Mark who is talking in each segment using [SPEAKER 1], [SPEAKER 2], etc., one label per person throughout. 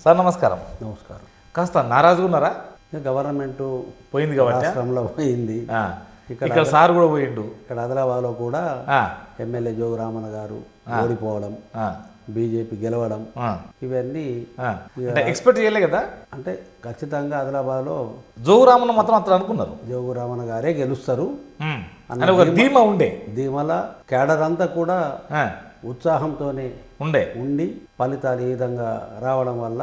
[SPEAKER 1] Sir నమస్కారం.
[SPEAKER 2] నమస్కారం.
[SPEAKER 1] కాస్త నారాజుగా ఉన్నారా?
[SPEAKER 2] గవర్నమెంట్
[SPEAKER 1] పోయింది కాబట్టి
[SPEAKER 2] రాష్ట్రంలో పోయింది.
[SPEAKER 1] ఇక్కడ సార్ కూడా పోయిండు.
[SPEAKER 2] ఇక్కడ ఆదిలాబాద్లో కూడా ఎమ్మెల్యే జోగు రామన్న గారు ఓడిపోవడం, బీజేపీ గెలవడం, ఇవన్నీ
[SPEAKER 1] ఎక్స్పెక్ట్ చేయలే కదా.
[SPEAKER 2] అంటే ఖచ్చితంగా ఆదిలాబాద్లో
[SPEAKER 1] జోగు రామన్న మాత్రం అతను అనుకున్నారు
[SPEAKER 2] జోగు రామన్న గారే గెలుస్తారు
[SPEAKER 1] అని ఒక ధీమా ఉండే.
[SPEAKER 2] ధీమల క్యాడర్ అంతా కూడా ఉత్సాహంతోనే ఉండి ఫలితాలు ఈ విధంగా రావడం వల్ల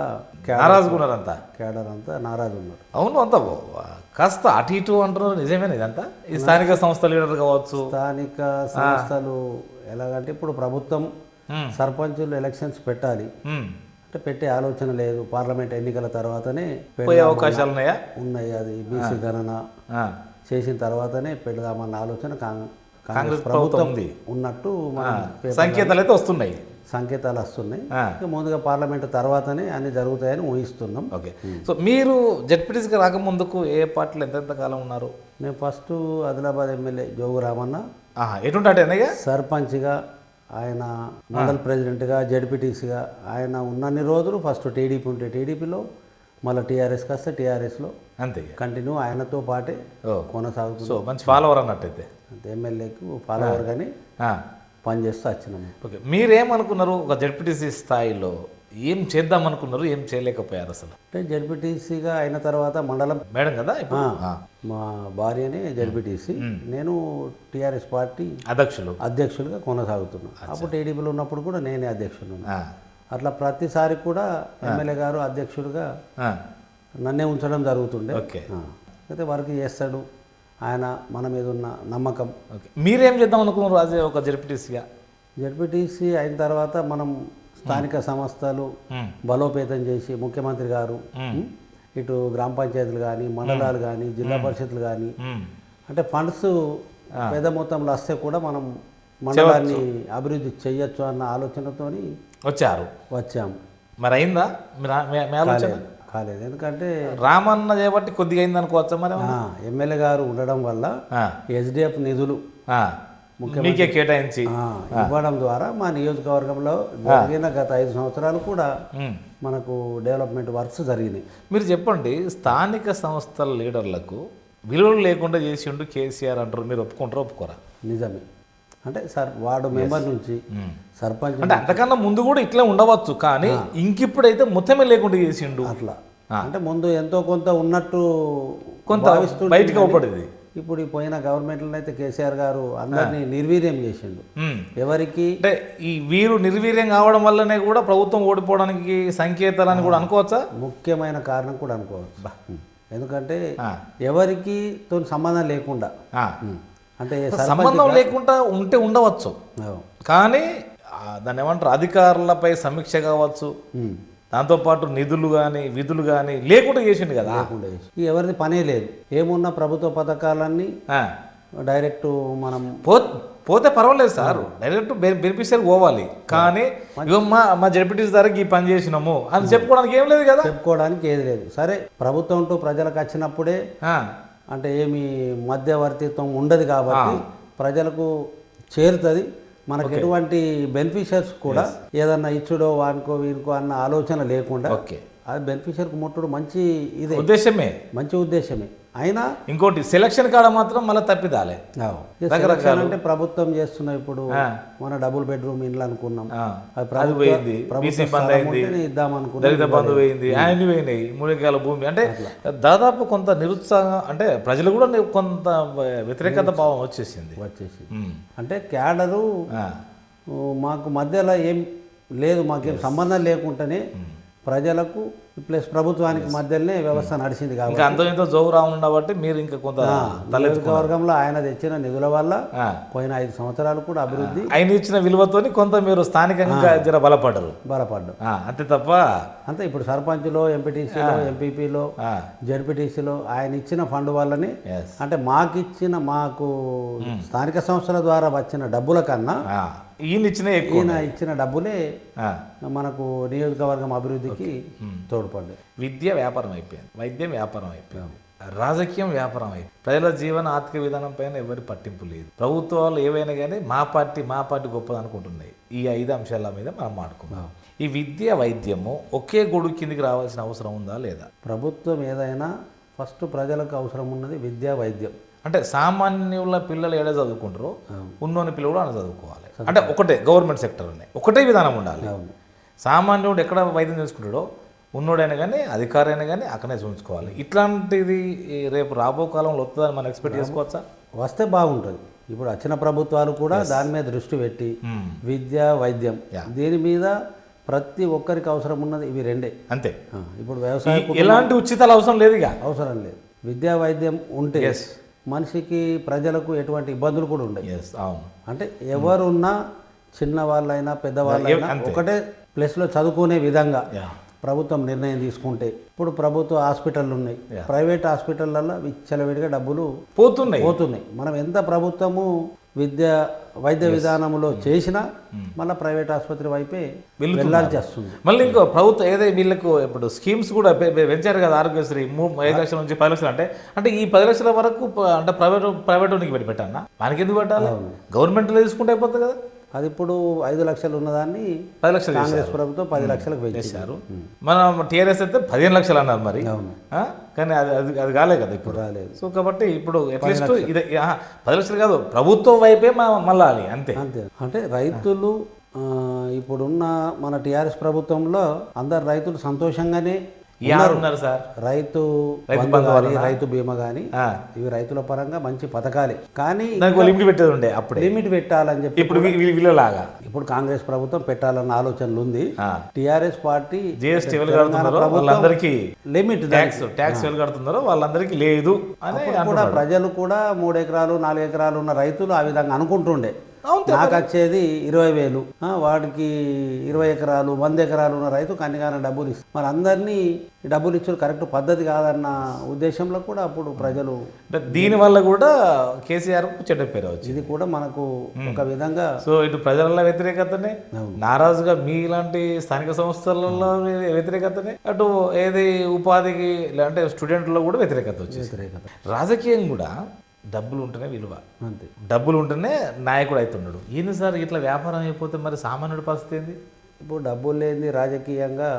[SPEAKER 1] నారాజుకున్నారంతా,
[SPEAKER 2] క్యాడర్ అంతా నారాజు ఉన్నారు.
[SPEAKER 1] అవును, అంతా కాస్త అటు ఇటు అంటున్నారు. నిజమేనా ఇదంతా? ఈ స్థానిక సంస్థ లీడర్ కావచ్చు,
[SPEAKER 2] స్థానిక సంస్థలు ఎలాగంటే ఇప్పుడు ప్రభుత్వం సర్పంచులు ఎలక్షన్స్ పెట్టాలి అంటే పెట్టే ఆలోచన లేదు. పార్లమెంట్ ఎన్నికల తర్వాతనే
[SPEAKER 1] పోయే అవకాశాలు
[SPEAKER 2] ఉన్నాయి. అది బీసీ గణన చేసిన తర్వాతనే పెడదామన్న ఆలోచన
[SPEAKER 1] కాంగ్రెస్ ప్రభుత్వం
[SPEAKER 2] ఉన్నట్టు
[SPEAKER 1] సంకేతాలు అయితే వస్తున్నాయి.
[SPEAKER 2] సంకేతాలు వస్తున్నాయి. ముందుగా పార్లమెంట్ తర్వాతనే అన్ని జరుగుతాయని ఊహిస్తున్నాం.
[SPEAKER 1] ఓకే. సో మీరు జెడ్పీటీసీకి రాకముందుకు ఏ పార్టీలో ఎంతెంత కాలం ఉన్నారు?
[SPEAKER 2] నేను ఫస్ట్ ఆదిలాబాద్ ఎమ్మెల్యే జోగు రామన్న
[SPEAKER 1] ఎటుంటే
[SPEAKER 2] సర్పంచ్గా, ఆయన మండల్ ప్రెసిడెంట్గా, జెడ్పీటీసీగా ఆయన ఉన్నన్ని రోజులు ఫస్ట్ టీడీపీ ఉంటే టీడీపీలో, మళ్ళీ టీఆర్ఎస్కి వస్తే టీఆర్ఎస్లో
[SPEAKER 1] అంతే
[SPEAKER 2] కంటిన్యూ ఆయనతో పాటే కొనసాగుతుంది.
[SPEAKER 1] సో మంచి ఫాలోవర్ అన్నట్టయితే
[SPEAKER 2] ఎమ్మెల్యేకు ఫాలోవర్ కానీ పనిచేస్తూ వచ్చినాము.
[SPEAKER 1] ఓకే. మీరేమనుకున్నారు ఒక జెడ్పీటీసీ స్థాయిలో? ఏం చేద్దాం అనుకున్నారు, ఏం చేయలేకపోయారు అసలు?
[SPEAKER 2] అంటే జెడ్పీటీసీగా అయిన తర్వాత మండలం
[SPEAKER 1] మేడం కదా
[SPEAKER 2] మా భార్యనే జెడ్పీటీసీ, నేను టీఆర్ఎస్ పార్టీ అధ్యక్షులుగా కొనసాగుతున్నాను. అప్పుడు టీడీపీలో ఉన్నప్పుడు కూడా నేనే అధ్యక్షుడు. అట్లా ప్రతిసారి కూడా ఎమ్మెల్యే గారు అధ్యక్షుడిగా నన్నే ఉంచడం జరుగుతుండే. అయితే వర్క్ చేస్తాడు ఆయన, మన మీద ఉన్న నమ్మకం.
[SPEAKER 1] మీరేం చేద్దాం అనుకున్నారు అదే ఒక జెడ్పీటీసీగా?
[SPEAKER 2] జెడ్పీటీసీ అయిన తర్వాత మనం స్థానిక సంస్థలు బలోపేతం చేసి ముఖ్యమంత్రి గారు ఇటు గ్రామ పంచాయతీలు కానీ, మండలాలు కానీ, జిల్లా పరిషత్లు కానీ అంటే ఫండ్స్ పెద్ద మొత్తంలో వస్తే కూడా మనం మండలాన్ని అభివృద్ధి చేయొచ్చు అన్న ఆలోచనతోని వచ్చాము.
[SPEAKER 1] మరి అయిందా
[SPEAKER 2] కాలేదు. ఎందుకంటే
[SPEAKER 1] రామన్న చేయబట్టి కొద్దిగా అయింది అనుకోవచ్చా? మరి
[SPEAKER 2] ఎమ్మెల్యే గారు ఉండడం వల్ల ఎస్డిఎఫ్ నిధులు
[SPEAKER 1] మీకే కేటాయించి
[SPEAKER 2] ఇవ్వడం ద్వారా మా నియోజకవర్గంలో జరిగిన గత 5 సంవత్సరాలు కూడా మనకు డెవలప్మెంట్ వర్క్స్ జరిగినాయి.
[SPEAKER 1] మీరు చెప్పండి, స్థానిక సంస్థల లీడర్లకు విలువలు లేకుండా చేసిండు కేసీఆర్ అంటారు, మీరు ఒప్పుకోరా?
[SPEAKER 2] నిజమే. అంటే సార్ వార్డు మెంబర్ నుంచి సర్పంచ్
[SPEAKER 1] అంటే అంతకన్నా ముందు కూడా ఇట్లా ఉండవచ్చు, కానీ ఇంకిప్పుడైతే మొత్తమే లేకుండా చేసిండు.
[SPEAKER 2] అట్లా అంటే ముందు ఎంతో కొంత ఉన్నట్టు
[SPEAKER 1] కొంత బయటకు అవపడేది.
[SPEAKER 2] ఇప్పుడు పోయిన గవర్నమెంట్లో అయితే కేసీఆర్ గారు అందరినీ నిర్వీర్యం చేసిండు. ఎవరికి
[SPEAKER 1] అంటే ఈ వీరు నిర్వీర్యం కావడం వల్లనే కూడా ప్రభుత్వం ఓడిపోవడానికి సంకేతాలని కూడా అనుకోవచ్చా?
[SPEAKER 2] ముఖ్యమైన కారణం కూడా అనుకోవచ్చు. ఎందుకంటే ఎవరికి తో సంబంధం లేకుండా, అంటే
[SPEAKER 1] సంబంధం లేకుండా ఉంటే ఉండవచ్చు, కానీ దాన్ని ఏమంటారు, అధికారులపై సమీక్ష కావచ్చు, దాంతోపాటు నిధులు కానీ విధులు కానీ లేకుండా చేసిండు కదా.
[SPEAKER 2] ఎవరిది పనే లేదు. ఏమున్నా ప్రభుత్వ పథకాలన్నీ డైరెక్ట్ మనం
[SPEAKER 1] పోతే పర్వాలేదు సార్, డైరెక్ట్ బెనిఫిషియరీ పోవాలి. కానీ మా జెడ్పీటీసీ ద్వారా ఈ పని చేసినాము అని చెప్పుకోవడానికి ఏం లేదు కదా.
[SPEAKER 2] చెప్పుకోవడానికి ఏది లేదు. సరే, ప్రభుత్వం టు ప్రజలకు వచ్చినప్పుడే అంటే ఏమి మధ్యవర్తిత్వం ఉండదు కాబట్టి ప్రజలకు చేరుతుంది. మనకు ఎటువంటి బెనిఫిషియర్స్ కూడా ఏదన్నా ఇచ్చుడో వానికో వీనికో అన్న ఆలోచన లేకుండా అది బెనిఫిషియర్కి ముట్టుడు మంచి మంచి ఉద్దేశమే. అయినా
[SPEAKER 1] ఇంకోటి సెలక్షన్ కాడ మాత్రం మళ్ళీ తప్పిదాలే.
[SPEAKER 2] అంటే ప్రభుత్వం చేస్తున్నా ఇప్పుడు మన డబుల్ బెడ్రూమ్ ఇండ్లు అనుకున్నాం, ఇద్దాం
[SPEAKER 1] అనుకున్నాం, 3 ఎకరాల భూమి. అంటే దాదాపు కొంత నిరుత్సాహం, అంటే ప్రజలు కూడా కొంత వ్యతిరేకత భావం వచ్చేసి
[SPEAKER 2] అంటే క్యాడరు మాకు మధ్యలో ఏం లేదు, మాకేం సంబంధం లేకుండానే ప్రజలకు ప్లస్ ప్రభుత్వానికి మధ్యలోనే వ్యవస్థ నడిచింది కాబట్టి
[SPEAKER 1] అంతో జోగురాము ఉండబట్టి మీరు ఇంకా కొంత
[SPEAKER 2] నియోజకవర్గంలో ఆయన తెచ్చిన నిధుల వల్ల పోయిన 5 సంవత్సరాలు కూడా అభివృద్ధి,
[SPEAKER 1] ఆయన ఇచ్చిన విలువతో కొంత మీరు స్థానికంగా బలపడ్డారు. అంతే తప్ప
[SPEAKER 2] అంతే. ఇప్పుడు సర్పంచ్లో, ఎంపీటీసీలో, ఎంపీపీలో, జెడ్పీటీసీలో ఆయన ఇచ్చిన ఫండ్ వల్లనే, అంటే మాకు స్థానిక సంస్థల ద్వారా వచ్చిన డబ్బుల కన్నా ఈయన ఇచ్చిన డబ్బులే మనకు నియోజకవర్గం అభివృద్ధికి తోడ్పడ్డాయి.
[SPEAKER 1] విద్య వ్యాపారం అయిపోయింది, వైద్యం వ్యాపారం అయిపోయింది, రాజకీయం వ్యాపారం అయిపోయింది. ప్రజల జీవన ఆర్థిక విధానం పైన ఎవరి పట్టింపు లేదు. ప్రభుత్వాలు ఏవైనా కానీ మా పార్టీ గొప్పది అనుకుంటున్నాయి. ఈ 5 అంశాల మీద మనం మాట్లాడుకుందాం. ఈ విద్య వైద్యము ఒకే గొడుగు కిందికి రావాల్సిన అవసరం ఉందా లేదా?
[SPEAKER 2] ప్రభుత్వం ఏదైనా ఫస్ట్ ప్రజలకు అవసరం ఉన్నది విద్య వైద్యం.
[SPEAKER 1] అంటే సామాన్యుల పిల్లలు ఏడా చదువుకుంటారో ఉన్నోని పిల్లలు కూడా అలా చదువుకోవాలి. అంటే ఒకటే గవర్నమెంట్ సెక్టర్లోనే ఒకటే విధానం ఉండాలి. సామాన్యుడు ఎక్కడ వైద్యం చేసుకుంటాడో ఉన్నోడైనా కానీ అధికారైనా కానీ అక్కడనే చూసుకోవాలి. ఇట్లాంటిది రేపు రాబో కాలంలో వస్తుందని మనం ఎక్స్పెక్ట్ చేసుకోవచ్చా?
[SPEAKER 2] వస్తే బాగుంటుంది. ఇప్పుడు వచ్చిన ప్రభుత్వాలు కూడా దాని మీద దృష్టి పెట్టి విద్య వైద్యం దీని మీద ప్రతి ఒక్కరికి అవసరం ఉన్నది ఇవి రెండే
[SPEAKER 1] అంతే.
[SPEAKER 2] ఇప్పుడు వ్యవసాయం
[SPEAKER 1] ఎలాంటి ఉచితాలు అవసరం లేదు, ఇక
[SPEAKER 2] అవసరం లేదు. విద్యా వైద్యం ఉంటే మనిషికి ప్రజలకు ఎటువంటి ఇబ్బందులు కూడా ఉండవు.
[SPEAKER 1] అవును.
[SPEAKER 2] అంటే ఎవరున్నా చిన్న వాళ్ళైనా పెద్దవాళ్ళైనా ఒకటే ప్లేస్లో చదువుకునే విధంగా ప్రభుత్వం నిర్ణయం తీసుకుంటే, ఇప్పుడు ప్రభుత్వ హాస్పిటళ్ళు ఉన్నాయి, ప్రైవేట్ హాస్పిటళ్ళల్లో విచ్చలవిడిగా డబ్బులు పోతున్నాయి. మనం ఎంత ప్రభుత్వము వైద్య విధానంలో చేసినా మళ్ళీ ప్రైవేట్ ఆసుపత్రి వైపే వెళ్ళాల్సి వస్తుంది.
[SPEAKER 1] మళ్ళీ ఇంకో ప్రభుత్వం ఏదైతే వీళ్ళకు ఇప్పుడు స్కీమ్స్ కూడా పెంచారు కదా, ఆరోగ్యశ్రీ 5 లక్షల నుంచి 10 లక్షలు. అంటే ఈ 10 లక్షల వరకు అంటే ప్రైవేట్ ఉనికి పెట్టానా? మనకి ఎందుకు పెట్టాలి? గవర్నమెంట్లో తీసుకుంటే అయిపోతుంది కదా.
[SPEAKER 2] అది ఇప్పుడు 5 లక్షలు ఉన్నదాన్ని
[SPEAKER 1] 10 లక్షలు
[SPEAKER 2] కాంగ్రెస్ ప్రభుత్వం 10 లక్షలకు పెంచారు.
[SPEAKER 1] మనం టీఆర్ఎస్ అయితే 15 లక్షలు అన్నారు మరి, కానీ అది కాలే కదా, ఇప్పుడు
[SPEAKER 2] రాలేదు.
[SPEAKER 1] సో కాబట్టి ఇప్పుడు అట్లీస్ట్ ఇది 10 లక్షలు కాదు, ప్రభుత్వం వైపే మళ్ళాలి అంతే.
[SPEAKER 2] అంటే రైతులు ఇప్పుడున్న మన టీఆర్ఎస్ ప్రభుత్వంలో అందరు రైతులు సంతోషంగానే
[SPEAKER 1] ఉన్నారు సార్.
[SPEAKER 2] రైతు బంధు కానీ రైతు బీమా కానీ ఇవి రైతుల పరంగా మంచి పథకాలే, కానీ
[SPEAKER 1] లిమిట్ పెట్టేది ఉండే, అప్పుడు
[SPEAKER 2] లిమిట్ పెట్టాలని చెప్పి
[SPEAKER 1] ఇప్పుడు వీళ్ళలాగా
[SPEAKER 2] ఇప్పుడు కాంగ్రెస్ ప్రభుత్వం పెట్టాలన్న ఆలోచనలు ఉంది. టీఆర్ఎస్ పార్టీ
[SPEAKER 1] జిఎస్టీ వాళ్ళందరికీ
[SPEAKER 2] లిమిట్
[SPEAKER 1] ట్యాక్స్ కడుతున్నారో వాళ్ళందరికీ లేదు అని
[SPEAKER 2] కూడా ప్రజలు కూడా 3 ఎకరాలు 4 ఎకరాలు ఉన్న రైతులు ఆ విధంగా అనుకుంటుండే. నాకు వచ్చేది 20,000, వాడికి 20 ఎకరాలు 100 ఎకరాలు ఉన్న రైతు కన్నిగానే డబ్బులు ఇస్తారు. మరి అందరినీ డబ్బులు ఇచ్చారు కరెక్ట్ పద్ధతి కాదన్న ఉద్దేశంలో కూడా అప్పుడు ప్రజలు
[SPEAKER 1] దీనివల్ల కూడా కేసీఆర్ చెడ్డ పేరు వచ్చింది.
[SPEAKER 2] ఇది కూడా మనకు ఒక విధంగా
[SPEAKER 1] సో ఇటు ప్రజల వ్యతిరేకతనే, నారాజుగా మీలాంటి స్థానిక సంస్థలలో వ్యతిరేకతనే, అటు ఏది ఉపాధికి అంటే స్టూడెంట్లో కూడా వ్యతిరేకత వచ్చింది. రాజకీయం కూడా డబ్బులు ఉంటేనే విలువ,
[SPEAKER 2] అంతే.
[SPEAKER 1] డబ్బులు ఉంటేనే నాయకుడు అవుతున్నాడు. ఏంది సార్ ఇట్లా వ్యాపారం అయిపోతే మరి సామాన్యుడి పరిస్థితి ఏంది?
[SPEAKER 2] ఇప్పుడు డబ్బులు లేని రాజకీయంగా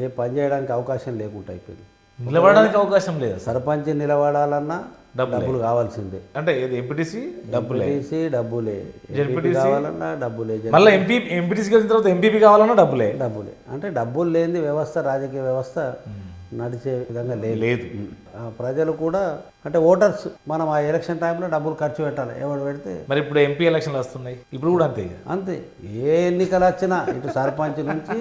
[SPEAKER 2] ఏ పని చేయడానికి అవకాశం లేకుండా అయిపోయింది.
[SPEAKER 1] నిలబడడానికి అవకాశం లేదు.
[SPEAKER 2] సర్పంచ్ నిలబడాలన్నా డబ్బులు కావాల్సిందే.
[SPEAKER 1] అంటే ఎంపీటీసీ డబ్బులే,
[SPEAKER 2] జెడ్పీటీసీ కావాలన్నా డబ్బులే,
[SPEAKER 1] మళ్ళీ ఎంపీటీసీ వచ్చిన తర్వాత ఎంపీపీ కావాలన్నా డబ్బులే.
[SPEAKER 2] అంటే డబ్బులు లేని వ్యవస్థ రాజకీయ వ్యవస్థ నడిచే విధంగా లేదు. ప్రజలు కూడా అంటే ఓటర్స్ మనం ఆ ఎలక్షన్ టైంలో డబ్బులు ఖర్చు పెట్టాలి. ఎవరు పెడితే
[SPEAKER 1] మరి ఇప్పుడు ఎంపీ ఎలక్షన్లు వస్తున్నాయి, ఇప్పుడు కూడా అంతే.
[SPEAKER 2] ఏ ఎన్నికలు వచ్చినా ఇటు సర్పంచ్ నుంచి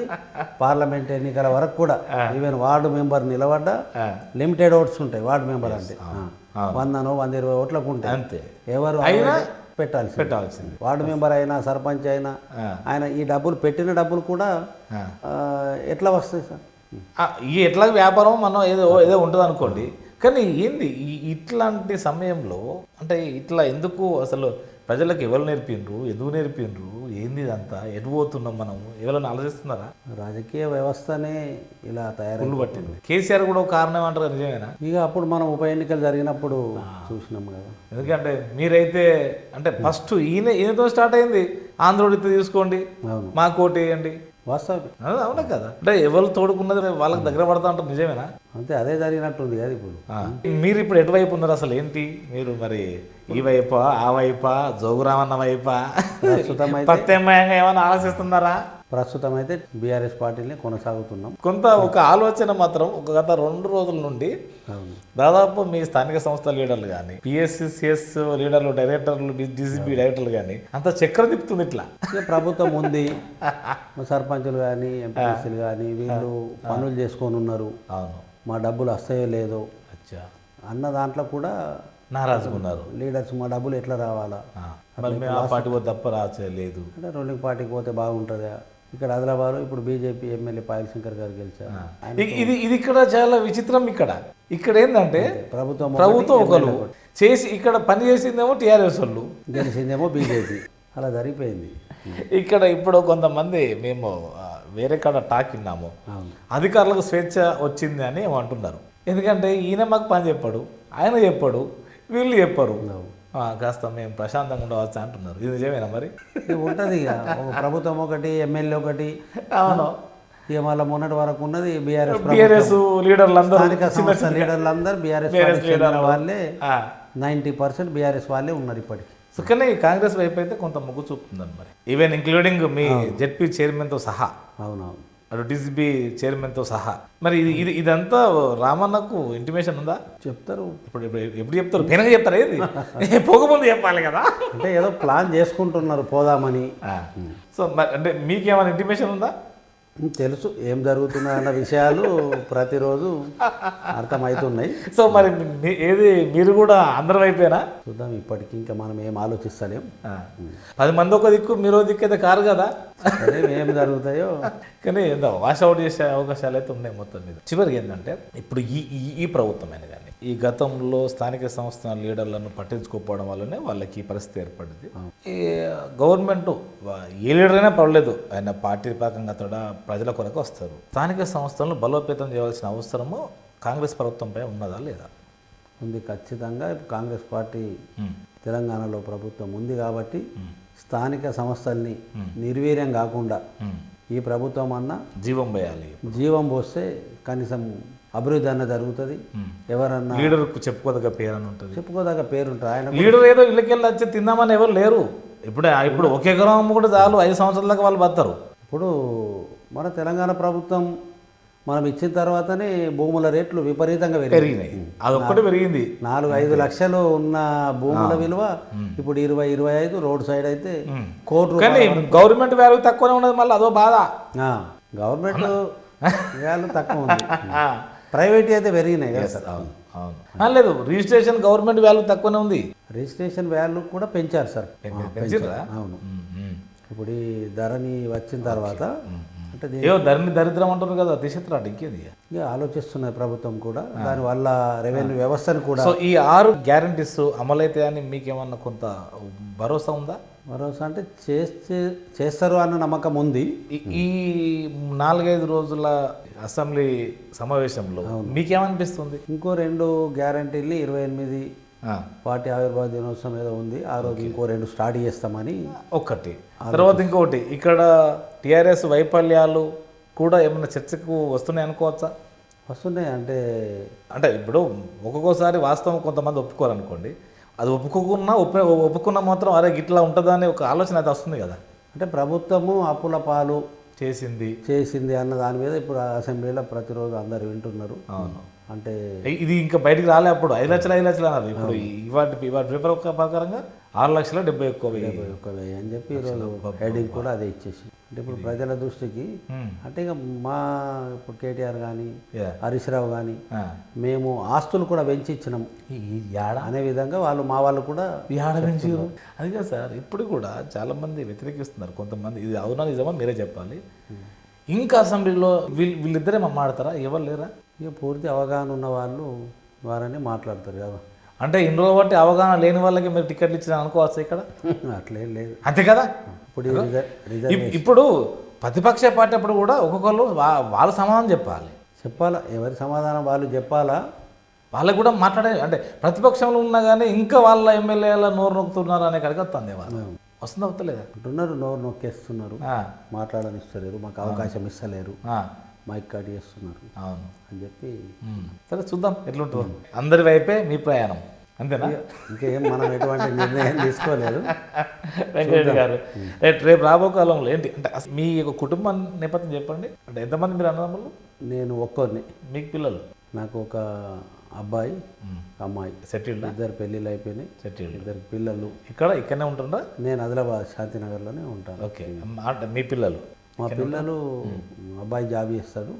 [SPEAKER 2] పార్లమెంట్ ఎన్నికల వరకు కూడా ఈవెన్ వార్డు మెంబర్ నిలబడ్డా లిమిటెడ్ ఓట్స్ ఉంటాయి. వార్డు మెంబర్ అంటే 100 120 ఓట్లకు ఉంటాయి అంతే. ఎవరు అయినా పెట్టాల్సింది. వార్డు మెంబర్ అయినా సర్పంచ్ అయినా ఆయన ఈ డబ్బులు పెట్టిన డబ్బులు కూడా ఎట్లా వస్తాయి సార్?
[SPEAKER 1] ఎట్లా వ్యాపారం మనం ఏదో ఉంటుంది అనుకోండి, కానీ ఏంది ఇట్లాంటి సమయంలో అంటే ఇట్లా ఎందుకు అసలు ప్రజలకు ఎవరు నేర్పిండ్రు, ఎందుకు నేర్పిండ్రు, ఏంది ఇదంతా, ఎటు పోతున్నాం మనం, ఎవరైనా ఆలోచిస్తున్నారా?
[SPEAKER 2] రాజకీయ వ్యవస్థనే ఇలా తయారు
[SPEAKER 1] పట్టింది. కేసీఆర్ కూడా ఒక కారణం అంటారు, నిజమేనా?
[SPEAKER 2] ఇక అప్పుడు మనం ఉప ఎన్నికలు జరిగినప్పుడు చూసినాం కదా.
[SPEAKER 1] ఎందుకంటే మీరైతే అంటే ఫస్ట్ ఈయనతో స్టార్ట్ అయింది, ఆంధ్రోడితో తీసుకోండి, మా కోటి వేయండి,
[SPEAKER 2] వాస్తవం.
[SPEAKER 1] అవునా కదా? అంటే ఎవరు తోడుకున్నది వాళ్ళకి దగ్గర పడతా ఉంటారు, నిజమేనా?
[SPEAKER 2] అంతే, అదే జరిగినట్టుంది కదా. ఇప్పుడు
[SPEAKER 1] మీరు ఇప్పుడు ఎటువైపు ఉన్నారు అసలు? ఏంటి మీరు మరి ఈ వైపా ఆ వైపా జోగురామన్న వైపా ప్రత్యామ్నాయంగా ఏమైనా ఆలోచిస్తున్నారా?
[SPEAKER 2] ప్రస్తుతం అయితే బీఆర్ఎస్ పార్టీని కొనసాగుతున్నాం.
[SPEAKER 1] కొంత ఒక ఆలోచన మాత్రం గత 2 రోజుల నుండి దాదాపు మీ స్థానిక సంస్థ లీడర్లు కానీ, పిఎస్సిసిఎస్ లీడర్లు, డైరెక్టర్లు, డీసీబీ డైరెక్టర్లు కానీ అంత చక్రం తిప్పుతుంది. ఇట్లా
[SPEAKER 2] ప్రభుత్వం ఉంది, సర్పంచులు కానీ ఎంపీసీలు కానీ వీళ్ళు పనులు చేసుకొని ఉన్నారు, మా డబ్బులు వస్తాయో లేదో అన్న దాంట్లో కూడా
[SPEAKER 1] నారాజుగా ఉన్నారు లీడర్స్.
[SPEAKER 2] మా డబ్బులు ఎట్లా రావాలా,
[SPEAKER 1] పార్టీ పోతే తప్ప రాలేదు
[SPEAKER 2] అంటే రూలింగ్ పార్టీకి పోతే బాగుంటుందా? ఇక్కడ ఆదిలాబాద్లో ఇప్పుడు బీజేపీ ఎమ్మెల్యే పాయల్ శంకర్ గారు గెలిచారు.
[SPEAKER 1] ఇది ఇక్కడ చాలా విచిత్రం. ఇక్కడ ఏంటంటే ప్రభుత్వం ఒకరు చేసి ఇక్కడ పని చేసిందేమో టీఆర్ఎస్ వాళ్ళు,
[SPEAKER 2] గెలిచిందేమో బీజేపీ, అలా జరిగిపోయింది.
[SPEAKER 1] ఇక్కడ ఇప్పుడు కొంతమంది మేము వేరే కాడ టాక్ విన్నాము, అధికారులకు స్వేచ్ఛ వచ్చింది అని అంటున్నారు. ఎందుకంటే ఈయన మాకు పని చెప్పాడు, ఆయన చెప్పాడు, వీళ్ళు చెప్పారు, కాస్త మేము ప్రశాంతంగా ఉండవచ్చు అంటున్నారు. ఇది నిజమేనా మరి?
[SPEAKER 2] ఇక ఉంటుంది ఇక ఒక ప్రభుత్వం ఒకటి, ఎమ్మెల్యే ఒకటి.
[SPEAKER 1] అవును.
[SPEAKER 2] ఇక మళ్ళీ మొన్నటి వరకు ఉన్నది బీఆర్ఎస్
[SPEAKER 1] లీడర్లందరూ,
[SPEAKER 2] స్థానిక సంస్థ లీడర్లందరూ బీఆర్ఎస్ వాళ్ళే, 90% బీఆర్ఎస్ వాళ్ళే ఉన్నారు ఇప్పటికి.
[SPEAKER 1] సో కానీ కాంగ్రెస్ వైపు అయితే కొంత మొగ్గు చూపుతుందండి మరి, ఈవెన్ ఇంక్లూడింగ్ మీ జెడ్పీ చైర్మన్తో సహా.
[SPEAKER 2] అవునవును.
[SPEAKER 1] అటు డీసీబీ చైర్మన్తో సహా. మరి ఇదంతా రామన్నకు ఇంటిమేషన్ ఉందా?
[SPEAKER 2] చెప్తారు.
[SPEAKER 1] ఎప్పుడు చెప్తారు? పెనగా చెప్తారా? ఏది పోకముందు చెప్పాలి కదా.
[SPEAKER 2] అంటే ఏదో ప్లాన్ చేసుకుంటున్నారు పోదామని.
[SPEAKER 1] సో అంటే మీకేమైనా ఇంటిమేషన్ ఉందా?
[SPEAKER 2] తెలుసు ఏం జరుగుతుందన్న విషయాలు ప్రతిరోజు అర్థమవుతున్నాయి.
[SPEAKER 1] సో మరి ఏది మీరు కూడా అందరి వైపేనా?
[SPEAKER 2] చూద్దాం. ఇప్పటికి ఇంకా మనం ఏం ఆలోచిస్తలేం.
[SPEAKER 1] 10 మంది ఒక దిక్కు మీరు దిక్కు అయితే కారు కదా,
[SPEAKER 2] అదే ఏం జరుగుతాయో. కానీ
[SPEAKER 1] ఏందో వాష్ అవుట్ చేసే అవకాశాలు అయితే ఉన్నాయి మొత్తం మీద. చివరికి ఏంటంటే ఇప్పుడు ఈ ప్రభుత్వమైన కానీ ఈ గతంలో స్థానిక సంస్థల లీడర్లను పట్టించుకోకపోవడం వల్లనే వాళ్ళకి ఈ పరిస్థితి ఏర్పడింది. ఈ గవర్నమెంట్ ఏ లీడర్ అయినా పర్వాలేదు, ఆయన పార్టీ పరంగా అతడ ప్రజల కొరకు వస్తారు. స్థానిక సంస్థలను బలోపేతం చేయాల్సిన అవసరము కాంగ్రెస్ ప్రభుత్వంపై ఉన్నదా లేదా?
[SPEAKER 2] ఉంది, ఖచ్చితంగా. కాంగ్రెస్ పార్టీ తెలంగాణలో ప్రభుత్వం ఉంది కాబట్టి స్థానిక సంస్థల్ని నిర్వీర్యం కాకుండా ఈ ప్రభుత్వం అన్నా
[SPEAKER 1] జీవం పోయాలి.
[SPEAKER 2] జీవం పోస్తే కనీసం అభివృద్ధి అన్న జరుగుతుంది. ఎవరన్నా
[SPEAKER 1] లీడర్కు చెప్పుకోదగ్గ పేరు అని ఉంటుంది,
[SPEAKER 2] చెప్పుకోదగ్గ పేరు ఉంటుంది. ఆయన
[SPEAKER 1] లీడర్ ఏదో ఇళ్ళకెళ్ళి వచ్చి తిందామని ఎవరు లేరు. ఇప్పుడు ఒక ఎకరం కూడా చాలు, 5 సంవత్సరాల దాకా వాళ్ళు బతారు.
[SPEAKER 2] ఇప్పుడు మన తెలంగాణ ప్రభుత్వం మనం ఇచ్చిన తర్వాతనే భూముల రేట్లు విపరీతంగా
[SPEAKER 1] పెరిగినాయి. అదొక్కటి పెరిగింది.
[SPEAKER 2] 4-5 లక్షలు ఉన్న భూముల విలువ ఇప్పుడు 20-25. రోడ్ సైడ్ అయితే కోటి.
[SPEAKER 1] కానీ గవర్నమెంట్ వాల్యూ తక్కువనే ఉన్నది, మళ్ళీ అదో బాధ.
[SPEAKER 2] గవర్నమెంట్ వాల్యూ తక్కువ ఉంది, ప్రైవేట్ అయితే పెరిగినాయి కదా సార్.
[SPEAKER 1] అవును. లేదు, రిజిస్ట్రేషన్ గవర్నమెంట్ వాల్యూ తక్కువనే ఉంది.
[SPEAKER 2] రిజిస్ట్రేషన్ వాల్యూ కూడా పెంచారు సార్.
[SPEAKER 1] అవును.
[SPEAKER 2] ఇప్పుడు ఈ ధరణి వచ్చిన తర్వాత అంటే
[SPEAKER 1] దరిద్రం అంటారు కదా, తీసేత్తరాడు ఇంకేది.
[SPEAKER 2] ఇక ఆలోచిస్తున్నది ప్రభుత్వం కూడా, దానివల్ల రెవెన్యూ వ్యవస్థను కూడా.
[SPEAKER 1] సో ఈ 6 గ్యారంటీస్ అమలైతే అని మీకేమన్నా కొంత భరోసా ఉందా?
[SPEAKER 2] భరోసా అంటే చేస్తారు అన్న నమ్మకం ఉంది.
[SPEAKER 1] ఈ 4-5 రోజుల అసెంబ్లీ సమావేశంలో మీకేమనిపిస్తుంది?
[SPEAKER 2] ఇంకో 2 గ్యారంటీలు 28 పార్టీ ఆవిర్భావ దినోత్సవం ఏదో ఉంది, ఆ రోజు ఇంకో 2 స్టార్ట్ చేస్తామని
[SPEAKER 1] ఒకటి. తర్వాత ఇంకొకటి, ఇక్కడ టీఆర్ఎస్ వైఫల్యాలు కూడా ఏమన్నా చర్చకు వస్తున్నాయి అనుకోవచ్చా?
[SPEAKER 2] వస్తున్నాయి.
[SPEAKER 1] అంటే ఇప్పుడు ఒక్కొక్కసారి వాస్తవం కొంతమంది ఒప్పుకోవాలనుకోండి, అది ఒప్పుకున్న మాత్రం అరే ఇట్లా ఉంటుందని ఒక ఆలోచన అయితే వస్తుంది కదా.
[SPEAKER 2] అంటే ప్రభుత్వము అప్పుల పాలు
[SPEAKER 1] చేసింది
[SPEAKER 2] అన్న దాని మీద ఇప్పుడు అసెంబ్లీలో ప్రతిరోజు అందరు వింటున్నారు.
[SPEAKER 1] అవును.
[SPEAKER 2] అంటే
[SPEAKER 1] ఇది ఇంకా బయటికి రాలే. అప్పుడు 5 లక్షలు అన్నారు. ఇప్పుడు ఇవాటి పేపర్ ప్రకారంగా 6,70,000
[SPEAKER 2] అని చెప్పి ఈరోజు హెడ్డింగ్ కూడా అదే ఇచ్చేసి. అంటే ఇప్పుడు ప్రజల దృష్టికి అంటే ఇక ఇప్పుడు కేటీఆర్ కానీ హరీష్ రావు కానీ మేము ఆస్తులు కూడా పెంచి ఇచ్చినాం అనే విధంగా వాళ్ళు కూడా
[SPEAKER 1] పెంచారు. అది కదా సార్, ఇప్పుడు కూడా చాలా మంది వ్యతిరేకిస్తున్నారు కొంతమంది. ఇది అవునా నిజమా మీరే చెప్పాలి. ఇంకా అసెంబ్లీలో వీళ్ళిద్దరే మాట్లాడతారా? ఎవరు లేరా?
[SPEAKER 2] ఇక పూర్తి అవగాహన ఉన్న వాళ్ళు వారని మాట్లాడతారు కదా.
[SPEAKER 1] అంటే ఇన్ని రోజులు బట్టి అవగాహన లేని వాళ్ళకి మీరు టికెట్లు ఇచ్చిన అనుకోవచ్చు ఇక్కడ?
[SPEAKER 2] అట్లేం లేదు.
[SPEAKER 1] అంతే కదా.
[SPEAKER 2] ఇప్పుడు
[SPEAKER 1] ప్రతిపక్ష పార్టీ అప్పుడు కూడా ఒక్కొక్కరు వాళ్ళు సమాధానం చెప్పాలా.
[SPEAKER 2] ఎవరి సమాధానం వాళ్ళు చెప్పాలా.
[SPEAKER 1] వాళ్ళకు కూడా మాట్లాడే, అంటే ప్రతిపక్షంలో ఉన్నా కానీ ఇంకా వాళ్ళ ఎమ్మెల్యేల నోరు నొక్కుతున్నారు అనే కడిగి వస్తుంది. వాళ్ళు వస్తుందా వస్తలేదా?
[SPEAKER 2] అంటున్నారు, నోరు నొక్కేస్తున్నారు, మాట్లాడనిస్తలేరు, మాకు అవకాశం ఇస్తలేరు, మైక్ కట్ చేస్తున్నారు.
[SPEAKER 1] అవును
[SPEAKER 2] అని చెప్పి
[SPEAKER 1] సరే చూద్దాం ఎట్లుంటుందో. అందరి వైపే మీ ప్రయాణం అంతేనా?
[SPEAKER 2] ఇంకేం మనం ఎటువంటి నిర్ణయం తీసుకోలేదు.
[SPEAKER 1] వెంకటరెడ్డి గారు, రేపు రాబో కాలంలో ఏంటి అంటే మీ కుటుంబ నేపథ్యం చెప్పండి. అంటే ఎంతమంది మీరు అన్నదమ్ములు?
[SPEAKER 2] నేను ఒక్కరిని.
[SPEAKER 1] మీకు పిల్లలు?
[SPEAKER 2] నాకు ఒక అబ్బాయి, అమ్మాయి.
[SPEAKER 1] సెటిల్డ్?
[SPEAKER 2] 2 పెళ్ళిళ్ళు అయిపోయినాయి.
[SPEAKER 1] సెటిల్డ్.
[SPEAKER 2] 2 పిల్లలు.
[SPEAKER 1] ఇక్కడనే ఉంటుందా?
[SPEAKER 2] నేను ఆదిలాబాద్ శాంతినగర్లోనే ఉంటాను.
[SPEAKER 1] ఓకే. అంటే మీ పిల్లలు?
[SPEAKER 2] మా పిల్లలు అబ్బాయి జాబ్ చేస్తాడు,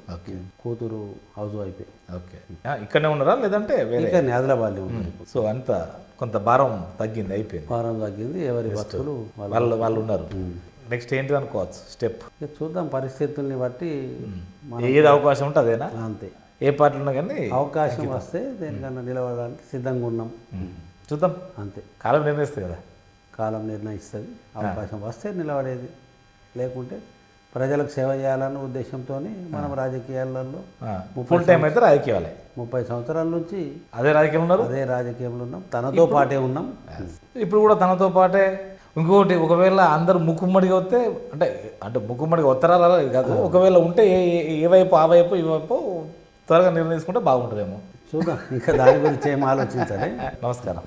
[SPEAKER 2] కూతురు హౌస్ వైఫ్.
[SPEAKER 1] ఓకే. ఇక్కడనే ఉన్నారా లేదంటే
[SPEAKER 2] ఇక్కడ ఆదిలాబాద్లో ఉన్నారు.
[SPEAKER 1] సో అంత కొంత భారం తగ్గింది, అయిపోయింది.
[SPEAKER 2] భారం తగ్గింది, ఎవరి బతుకులు
[SPEAKER 1] వాళ్ళు ఉన్నారు. నెక్స్ట్ ఏంటిది అనుకోవచ్చు స్టెప్?
[SPEAKER 2] చూద్దాం, పరిస్థితుల్ని బట్టి
[SPEAKER 1] ఏది అవకాశం ఉంటే అదేనా?
[SPEAKER 2] అంతే.
[SPEAKER 1] ఏ పార్టీలో ఉన్నా కానీ
[SPEAKER 2] అవకాశం వస్తే దేనికన్నా నిలబడడానికి సిద్ధంగా ఉన్నాం.
[SPEAKER 1] చూద్దాం,
[SPEAKER 2] అంతే.
[SPEAKER 1] కాలం నిర్ణయిస్తుంది కదా.
[SPEAKER 2] కాలం నిర్ణయిస్తుంది. అవకాశం వస్తే నిలబడేది, లేకుంటే ప్రజలకు సేవ చేయాలన్న ఉద్దేశంతో మనం రాజకీయాలలో
[SPEAKER 1] ఫుల్ టైం అయితే రాజకీయాలే
[SPEAKER 2] 30 సంవత్సరాల నుంచి
[SPEAKER 1] అదే రాజకీయం ఉన్నారు.
[SPEAKER 2] అదే రాజకీయంలో ఉన్నాం, తనతో పాటే ఉన్నాం.
[SPEAKER 1] ఇప్పుడు కూడా తనతో పాటే ఇంకొకటి, ఒకవేళ అందరు ముక్కుమ్మడిగా వస్తే అంటే అంటే ముక్కుమ్మడిగా వస్తారా కాదు, ఒకవేళ ఉంటే ఏ వైపు ఆ వైపు ఈ వైపు త్వరగా నిర్ణయించుకుంటే బాగుంటుందేమో
[SPEAKER 2] చూద్దాం. ఇంకా దాని గురించి ఏం ఆలోచించాలి.
[SPEAKER 1] నమస్కారం.